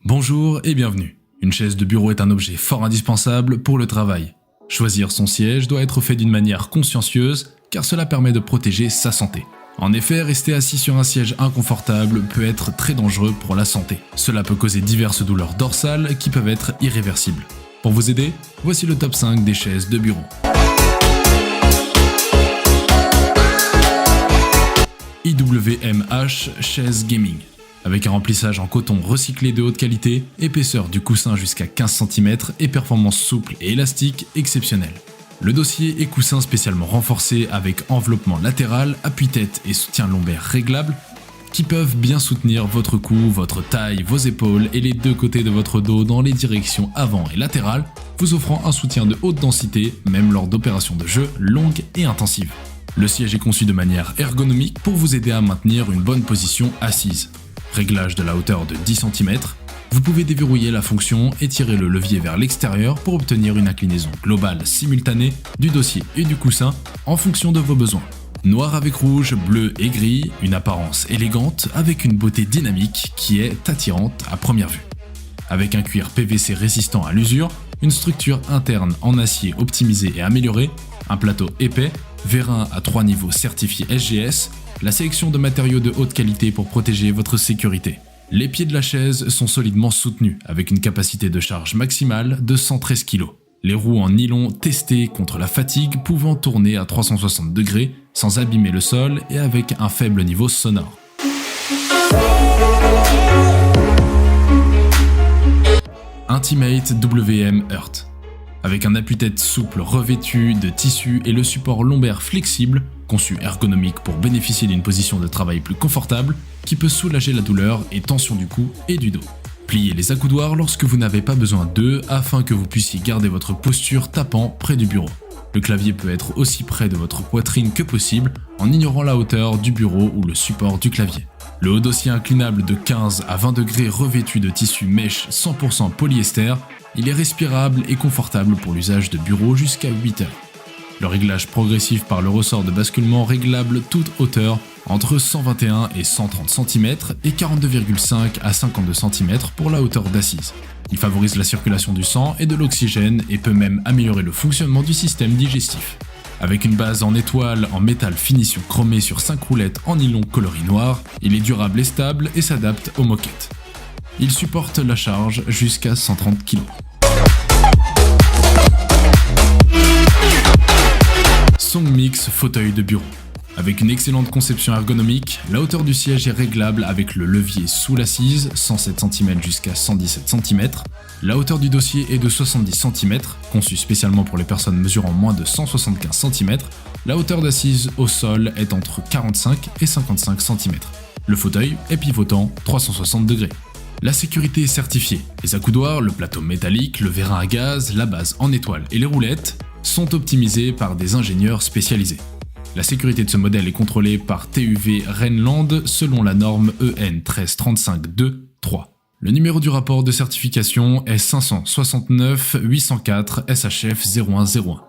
Bonjour et bienvenue. Une chaise de bureau est un objet fort indispensable pour le travail. Choisir son siège doit être fait d'une manière consciencieuse car cela permet de protéger sa santé. En effet, rester assis sur un siège inconfortable peut être très dangereux pour la santé. Cela peut causer diverses douleurs dorsales qui peuvent être irréversibles. Pour vous aider, voici le top 5 des chaises de bureau. IWMH Chaise Gaming. Avec un remplissage en coton recyclé de haute qualité, épaisseur du coussin jusqu'à 15 cm et performance souple et élastique exceptionnelle. Le dossier et coussin spécialement renforcés avec enveloppement latéral, appui-tête et soutien lombaire réglable qui peuvent bien soutenir votre cou, votre taille, vos épaules et les deux côtés de votre dos dans les directions avant et latérales, vous offrant un soutien de haute densité même lors d'opérations de jeu longues et intensives. Le siège est conçu de manière ergonomique pour vous aider à maintenir une bonne position assise. Réglage de la hauteur de 10 cm, vous pouvez déverrouiller la fonction et tirer le levier vers l'extérieur pour obtenir une inclinaison globale simultanée du dossier et du coussin en fonction de vos besoins. Noir avec rouge, bleu et gris, une apparence élégante avec une beauté dynamique qui est attirante à première vue. Avec un cuir PVC résistant à l'usure, une structure interne en acier optimisée et améliorée, un plateau épais, vérin à 3 niveaux certifié SGS, la sélection de matériaux de haute qualité pour protéger votre sécurité. Les pieds de la chaise sont solidement soutenus avec une capacité de charge maximale de 113 kg. Les roues en nylon testées contre la fatigue pouvant tourner à 360 degrés sans abîmer le sol et avec un faible niveau sonore. Intimate WM Earth. Avec un appui-tête souple revêtu de tissu et le support lombaire flexible, conçu ergonomique pour bénéficier d'une position de travail plus confortable, qui peut soulager la douleur et tension du cou et du dos. Pliez les accoudoirs lorsque vous n'avez pas besoin d'eux afin que vous puissiez garder votre posture tapant près du bureau. Le clavier peut être aussi près de votre poitrine que possible en ignorant la hauteur du bureau ou le support du clavier. Le haut dossier inclinable de 15 à 20 degrés revêtu de tissu mèche 100% polyester, il est respirable et confortable pour l'usage de bureau jusqu'à 8 heures. Le réglage progressif par le ressort de basculement réglable toute hauteur entre 121 et 130 cm et 42,5 à 52 cm pour la hauteur d'assise. Il favorise la circulation du sang et de l'oxygène et peut même améliorer le fonctionnement du système digestif. Avec une base en étoile en métal finition chromée sur 5 roulettes en nylon coloris noir, il est durable et stable et s'adapte aux moquettes. Il supporte la charge jusqu'à 130 kg. Songmix fauteuil de bureau. Avec une excellente conception ergonomique, la hauteur du siège est réglable avec le levier sous l'assise, 107 cm jusqu'à 117 cm. La hauteur du dossier est de 70 cm, conçu spécialement pour les personnes mesurant moins de 175 cm. La hauteur d'assise au sol est entre 45 et 55 cm. Le fauteuil est pivotant 360 degrés. La sécurité est certifiée. Les accoudoirs, le plateau métallique, le vérin à gaz, la base en étoile et les roulettes sont optimisés par des ingénieurs spécialisés. La sécurité de ce modèle est contrôlée par TÜV Rheinland selon la norme EN 13652-3. Le numéro du rapport de certification est 569 804 SHF 0101.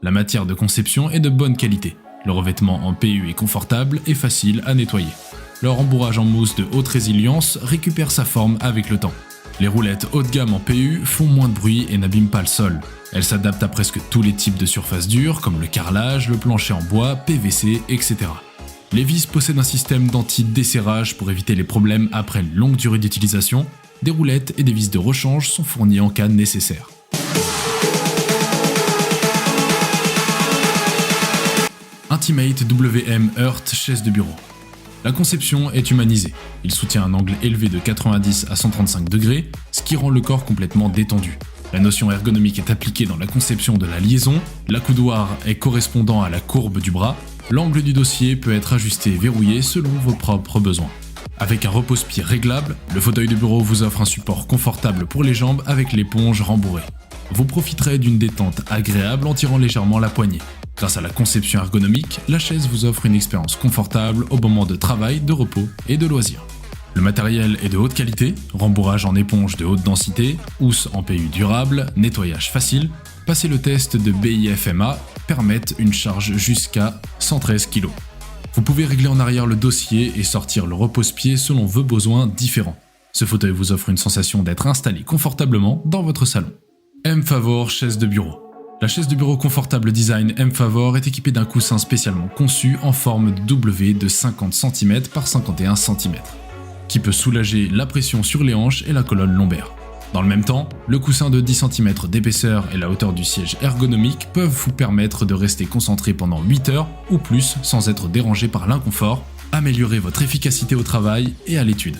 La matière de conception est de bonne qualité. Le revêtement en PU est confortable et facile à nettoyer. Le rembourrage en mousse de haute résilience récupère sa forme avec le temps. Les roulettes haut de gamme en PU font moins de bruit et n'abîment pas le sol. Elles s'adaptent à presque tous les types de surfaces dures comme le carrelage, le plancher en bois, PVC, etc. Les vis possèdent un système d'anti-desserrage pour éviter les problèmes après une longue durée d'utilisation. Des roulettes et des vis de rechange sont fournies en cas nécessaire. Intimate WM Earth chaise de bureau. La conception est humanisée. Il soutient un angle élevé de 90 à 135 degrés, ce qui rend le corps complètement détendu. La notion ergonomique est appliquée dans la conception de la liaison, l'accoudoir est correspondant à la courbe du bras, l'angle du dossier peut être ajusté et verrouillé selon vos propres besoins. Avec un repose-pied réglable, le fauteuil de bureau vous offre un support confortable pour les jambes avec l'éponge rembourrée. Vous profiterez d'une détente agréable en tirant légèrement la poignée. Grâce à la conception ergonomique, la chaise vous offre une expérience confortable au moment de travail, de repos et de loisirs. Le matériel est de haute qualité, rembourrage en éponge de haute densité, housse en PU durable, nettoyage facile. Passer le test de BIFMA permettent une charge jusqu'à 113 kg. Vous pouvez régler en arrière le dossier et sortir le repose-pied selon vos besoins différents. Ce fauteuil vous offre une sensation d'être installé confortablement dans votre salon. M-Favor chaise de bureau. La chaise de bureau confortable design M-Favor est équipée d'un coussin spécialement conçu en forme de W de 50 cm par 51 cm, qui peut soulager la pression sur les hanches et la colonne lombaire. Dans le même temps, le coussin de 10 cm d'épaisseur et la hauteur du siège ergonomique peuvent vous permettre de rester concentré pendant 8 heures ou plus sans être dérangé par l'inconfort, améliorer votre efficacité au travail et à l'étude.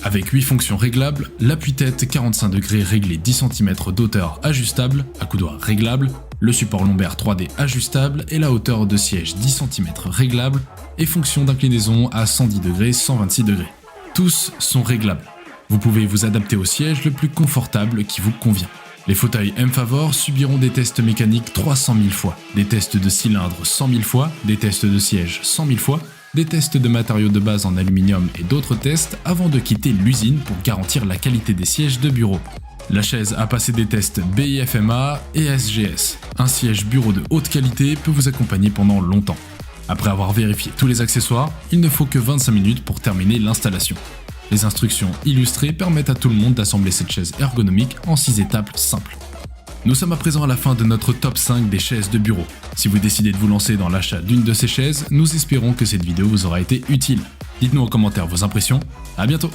Avec 8 fonctions réglables, l'appui-tête 45 degrés réglé 10 cm d'auteur ajustable, accoudoir réglable, le support lombaire 3D ajustable et la hauteur de siège 10 cm réglable et fonction d'inclinaison à 110 degrés, 126 degrés. Tous sont réglables. Vous pouvez vous adapter au siège le plus confortable qui vous convient. Les fauteuils M-Favor subiront des tests mécaniques 300 000 fois, des tests de cylindre 100 000 fois, des tests de siège 100 000 fois, des tests de matériaux de base en aluminium et d'autres tests avant de quitter l'usine pour garantir la qualité des sièges de bureau. La chaise a passé des tests BIFMA et SGS. Un siège bureau de haute qualité peut vous accompagner pendant longtemps. Après avoir vérifié tous les accessoires, il ne faut que 25 minutes pour terminer l'installation. Les instructions illustrées permettent à tout le monde d'assembler cette chaise ergonomique en 6 étapes simples. Nous sommes à présent à la fin de notre top 5 des chaises de bureau. Si vous décidez de vous lancer dans l'achat d'une de ces chaises, nous espérons que cette vidéo vous aura été utile. Dites-nous en commentaire vos impressions, à bientôt!